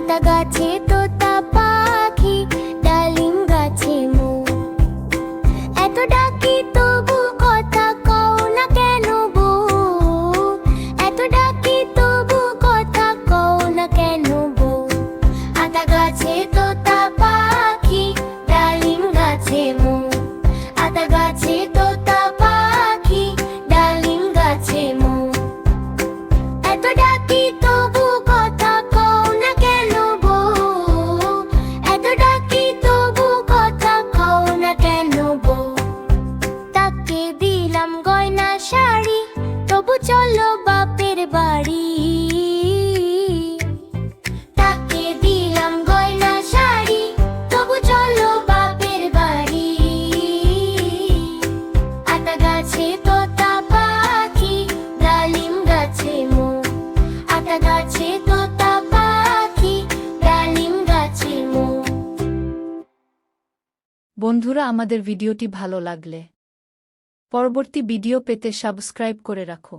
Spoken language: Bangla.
আতা গাছে তোতা পাখি, ডালিম গাছে মৌ। এত ডাকি তবু কথা কও না কেন বউ? এত ডাকি তবু কথা কও না কেন বউ? আতা গাছে তোতা পাখি, ডালিম গাছে মৌ। আতা গাছে তোতা পাখি, ডালিম গাছে মৌ। এত ডাকি তবু কথা কও না কেন বউ? এত ডাকি তবু কথা কও না কেন বউ? তাকে দিলাম গয়না শাড়ি, তবু চলো বাপের বাড়ি। তাকে দিলাম গয়না শাড়ি, তবু চলো বাপের বাড়ি। আতা গাছে তোতা পাখি, ডালিম গাছে মৌ। আতা গাছে তোতা পাখি, ডালিম গাছে মৌ। বন্ধুরা, আমাদের ভিডিওটি ভালো লাগলে পরবর্তী ভিডিও পেতে সাবস্ক্রাইব করে রাখো।